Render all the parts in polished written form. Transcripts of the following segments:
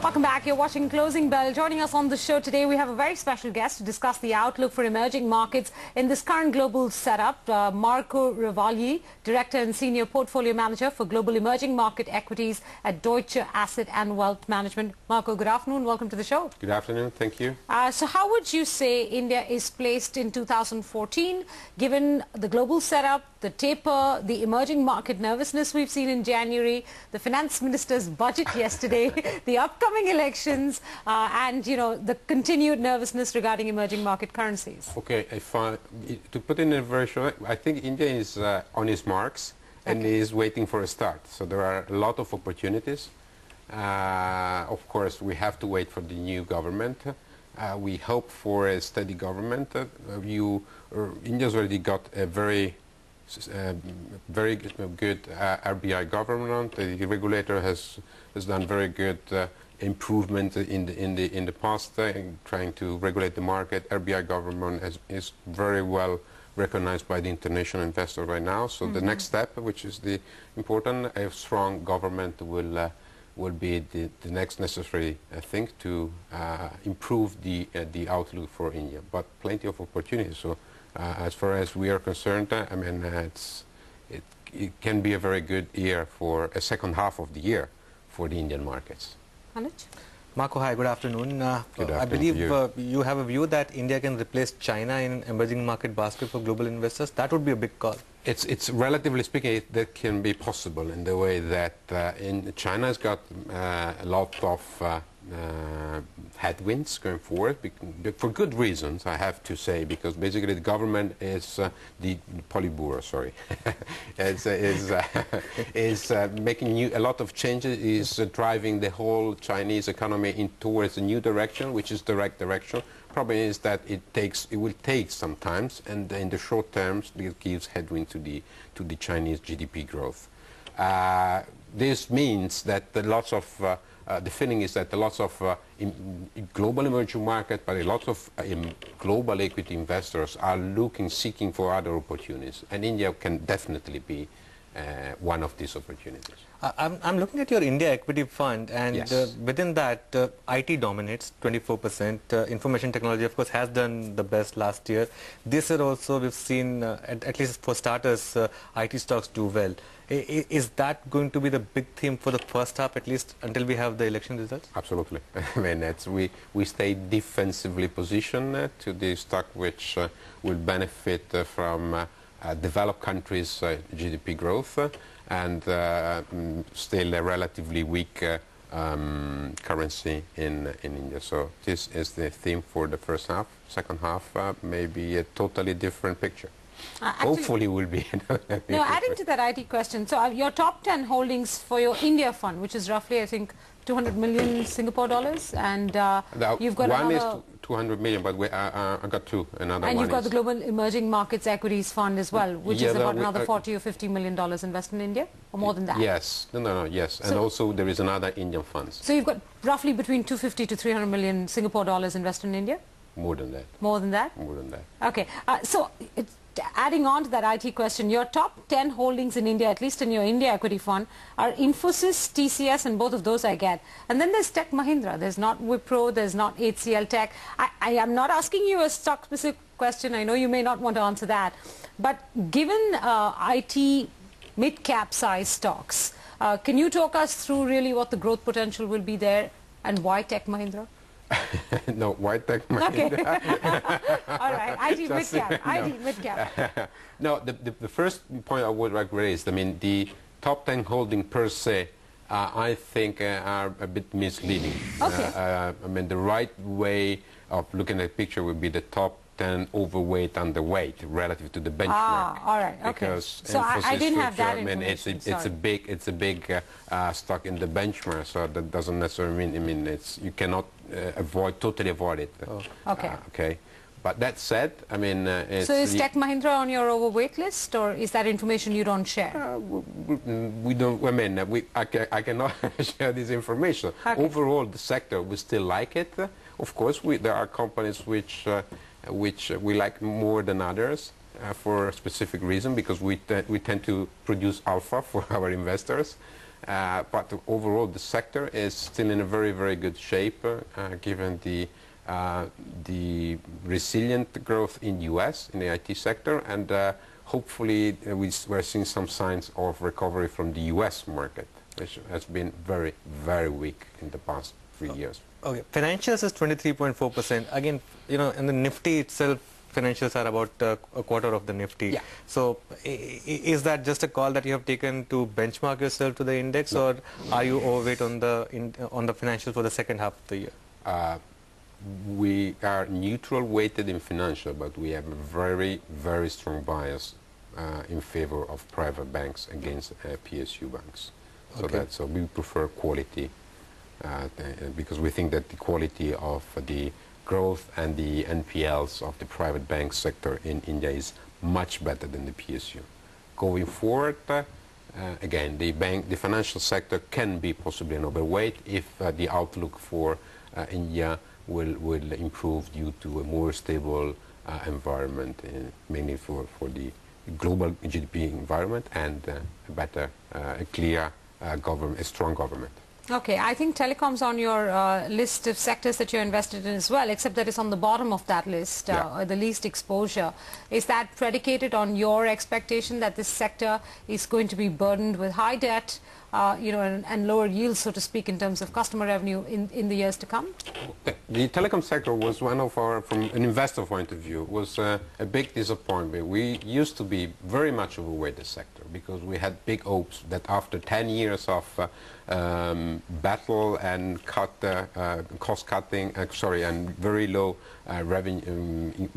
Welcome back. You're watching Closing Bell. Joining us on the show today, we have a very special guest to discuss the outlook for emerging markets in this current global setup. Marco Ravagli, Director and Senior Portfolio Manager for Global Emerging Market Equities at Deutsche Asset and Wealth Management. Marco, good afternoon. Welcome to the show. Good afternoon. Thank you. So how would you say India is placed in 2014, given the global setup, the taper, the emerging market nervousness we've seen in January, the finance minister's budget yesterday, the upcoming elections, and, you know, the continued nervousness regarding emerging market currencies? Okay, to put it in a very short, I think India is on its marks and is waiting for a start. So there are a lot of opportunities. Of course, we have to wait for the new government. We hope for a steady government. India's already got a very good RBI government. The regulator has done very good improvement in the past, trying to regulate the market. RBI government is very well recognized by the international investor right now. So the next step, which is the important, a strong government will be the next necessary thing to improve the outlook for India. But plenty of opportunities. So as far as we are concerned, I mean, it can be a very good year for a second half of the year for the Indian markets. Anuj? Marco, hi, good afternoon. Good afternoon. I believe you have a view that India can replace China in emerging market basket for global investors. That would be a big call. It's relatively speaking, that can be possible in the way that China has got a lot of headwinds going forward, for good reasons, I have to say, because basically the government is the Politburo, sorry, is making a lot of changes, is driving the whole Chinese economy towards a new direction, which is the right direction. Problem is that it will take some time, and in the short term, it gives headwind to the Chinese GDP growth. This means that lots of the feeling is that lots of global emerging market, but lots of global equity investors are seeking for other opportunities, and India can definitely be one of these opportunities. I'm looking at your India equity fund, and yes. Within that, IT dominates 24%. Information technology, of course, has done the best last year. This year also, we've seen, at least for starters, IT stocks do well. Is that going to be the big theme for the first half, at least until we have the election results? Absolutely. I mean, we stay defensively positioned to the stock which will benefit from developed countries' GDP growth and still a relatively weak currency in India. So this is the theme for the first half. Second half, maybe a totally different picture. Hopefully will be. No, adding to that IT question, so your top 10 holdings for your India fund, which is roughly, I think, 200 million Singapore dollars, and you've got one another... is 200 million, but I got two. Another and one you've got the Global Emerging Markets Equities Fund as well, which is about another 40 or 50 million dollars invested in India, or more than that? Yes. No, yes. So, and also there is another Indian fund. So you've got roughly between 250 to 300 million Singapore dollars invested in India? More than that. More than that? More than that. Okay. Adding on to that IT question, your top 10 holdings in India, at least in your India equity fund, are Infosys, TCS, and both of those I get. And then there's Tech Mahindra. There's not Wipro, there's not HCL Tech. I am not asking you a stock-specific question. I know you may not want to answer that. But given IT mid-cap size stocks, can you talk us through really what the growth potential will be there and why Tech Mahindra? No, why Tech Mahindra? Okay. All right, IT mid-cap. No. IT mid-cap. No, the first point I would like to raise, I mean, the top 10 holding per se, I think are a bit misleading. Okay. I mean, the right way of looking at the picture would be the top 10 overweight, underweight relative to the benchmark. Ah, all right, okay. Because so I didn't have that I mean, it's a big stock in the benchmark, so that doesn't necessarily mean, I mean, you cannot totally avoid it. Oh. Okay. Okay. But that said, I mean, so is Tech Mahindra on your overweight list, or is that information you don't share? We don't. I mean, I cannot share this information. Okay. Overall, the sector, we still like it. Of course, there are companies which we like more than others for a specific reason, because we tend to produce alpha for our investors. But overall, the sector is still in a very, very good shape, given the resilient growth in U.S. in the IT sector, and hopefully we're seeing some signs of recovery from the U.S. market, which has been very, very weak in the past 3 years. Okay, financials is 23.4%. Again, and the Nifty itself, financials are about a quarter of the Nifty. Yeah. So is that just a call that you have taken to benchmark yourself to the index, or are you overweight on the financials for the second half of the year? We are neutral weighted in financial, but we have a very, very strong bias in favor of private banks against PSU banks. So Okay. so we prefer quality because we think that the quality of the growth and the NPLs of the private bank sector in India is much better than the PSU. Going forward, again, the financial sector can be possibly an overweight if the outlook for India will improve due to a more stable environment, mainly for the global GDP environment and a better, a clear government, a strong government. Okay, I think telecom's on your list of sectors that you're invested in as well, except that it's on the bottom of that list, the least exposure. Is that predicated on your expectation that this sector is going to be burdened with high debt, and lower yields, so to speak, in terms of customer revenue in the years to come? The telecom sector was one of our, from an investor point of view, was a big disappointment. We used to be very much overweight the sector because we had big hopes that after 10 years of battle and cost cutting, and very low revenue,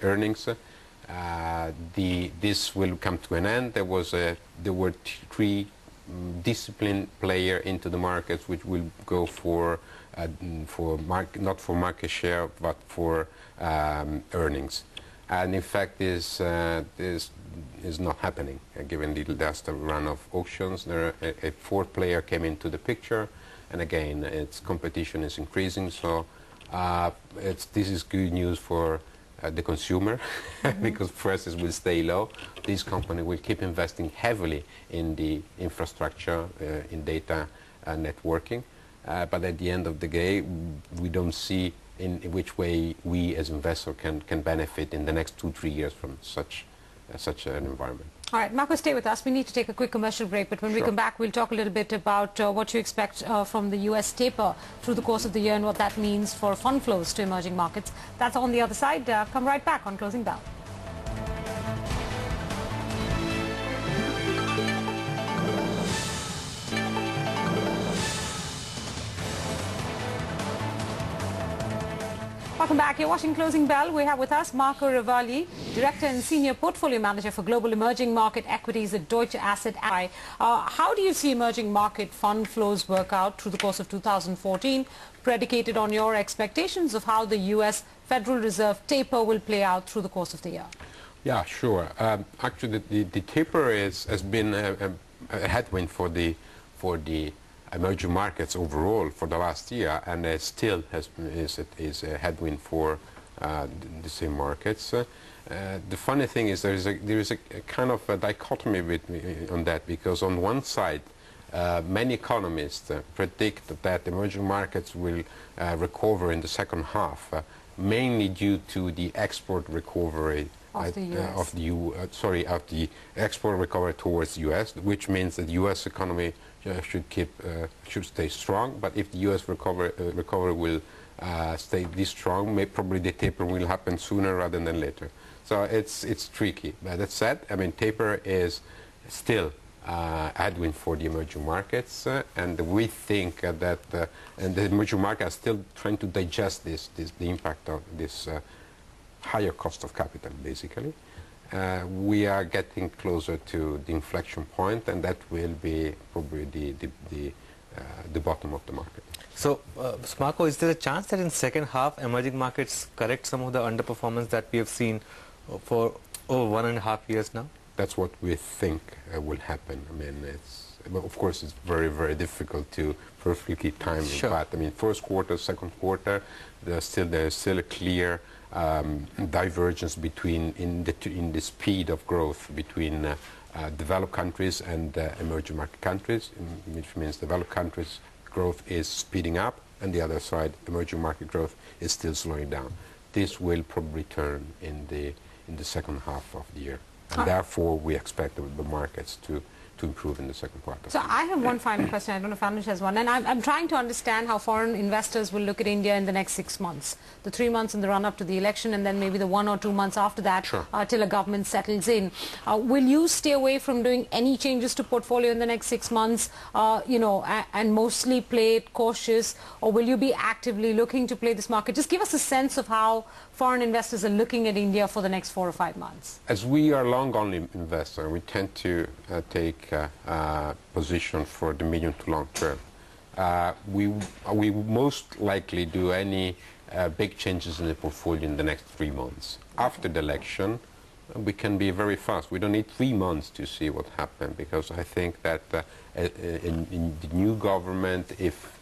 earnings, this will come to an end. There were three disciplined player into the markets which will go for not for market share but for earnings, and in fact this is not happening given the last run of auctions. There a fourth player came into the picture, and again its competition is increasing, so this is good news for the consumer because prices will stay low. This company will keep investing heavily in the infrastructure, in data networking, but at the end of the day we don't see in which way we as investors can benefit in the next 2-3 years from such an environment. All right, Marco, stay with us. We need to take a quick commercial break, but when we come back, we'll talk a little bit about what you expect from the U.S. taper through the course of the year and what that means for fund flows to emerging markets. That's on the other side. Come right back on Closing Bell. Welcome back. You're watching Closing Bell. We have with us Marco Ravagli, Director and Senior Portfolio Manager for Global Emerging Market Equities at Deutsche Asset. How do you see emerging market fund flows work out through the course of 2014, predicated on your expectations of how the U.S. Federal Reserve taper will play out through the course of the year? Yeah, sure. Actually, the taper has been a headwind for the emerging markets overall for the last year, and it still is a headwind for the same markets. The funny thing is there is a kind of a dichotomy on that, because on one side many economists predict that emerging markets will recover in the second half, mainly due to the export recovery of the export recovery towards the U.S., which means that the U.S. economy should stay strong. But if the U.S. recovery will stay this strong, probably the taper will happen sooner rather than later. So it's tricky. But that said, I mean, taper is still a headwind for the emerging markets, and we think that and the emerging markets are still trying to digest the impact of this higher cost of capital, basically. We are getting closer to the inflection point, and that will be probably the bottom of the market. So, Marco, is there a chance that in second half emerging markets correct some of the underperformance that we have seen for over 1.5 years now? That's what we think will happen. I mean, of course, it's very, very difficult to perfectly time it. Sure. But I mean, first quarter, second quarter, there's still a clear divergence between in the speed of growth between developed countries and emerging market countries, which means developed countries growth is speeding up, and the other side, emerging market growth is still slowing down. This will probably turn in the second half of the year, and therefore we expect the markets to improve in the second quarter. So I have one final question. I don't know if Anush has one. And I'm trying to understand how foreign investors will look at India in the next 6 months. The 3 months in the run-up to the election, and then maybe the 1 or 2 months after that, sure, till a government settles in. Will you stay away from doing any changes to portfolio in the next 6 months, and mostly play it cautious? Or will you be actively looking to play this market? Just give us a sense of how foreign investors are looking at India for the next 4 or 5 months. As we are long-only investor, we tend to take position for the medium to long term. We most likely do any big changes in the portfolio in the next 3 months. After the election, we can be very fast. We don't need 3 months to see what happened, because I think that in the new government, if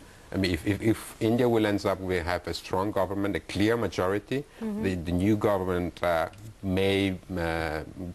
India will end up, we have a strong government, a clear majority. The new government may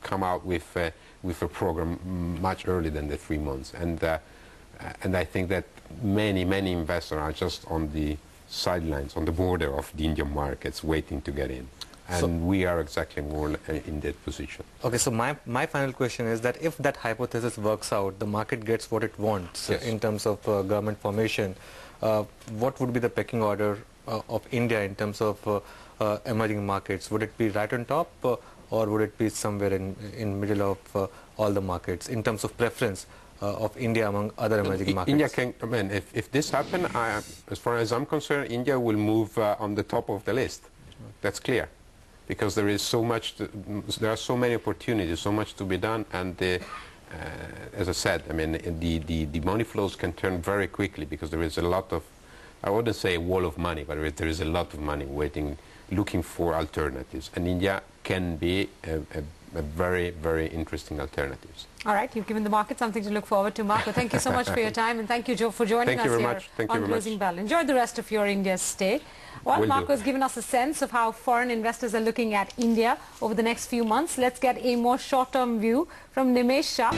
come out with a program much earlier than the 3 months, and I think that many investors are just on the sidelines, on the border of the Indian markets, waiting to get in. And we are exactly more in that position. Okay, so my final question is that if that hypothesis works out, the market gets what it wants, yes, in terms of government formation, what would be the pecking order of India in terms of emerging markets? Would it be right on top, or would it be somewhere in middle of all the markets in terms of preference of India among other emerging markets? India can, if this happens, as far as I'm concerned, India will move on the top of the list. That's clear, because there is so much, there are so many opportunities, so much to be done, and as I said, the money flows can turn very quickly, because there is a lot of, I wouldn't say a wall of money, but there is a lot of money waiting, looking for alternatives, and India can be a very interesting alternatives. All right, you've given the market something to look forward to. Marco, thank you so much for your time, and thank you, Joe, for joining us here on Closing Bell. Enjoy the rest of your India stay. Well, Marco has given us a sense of how foreign investors are looking at India over the next few months. Let's get a more short-term view from Nimesh Shah.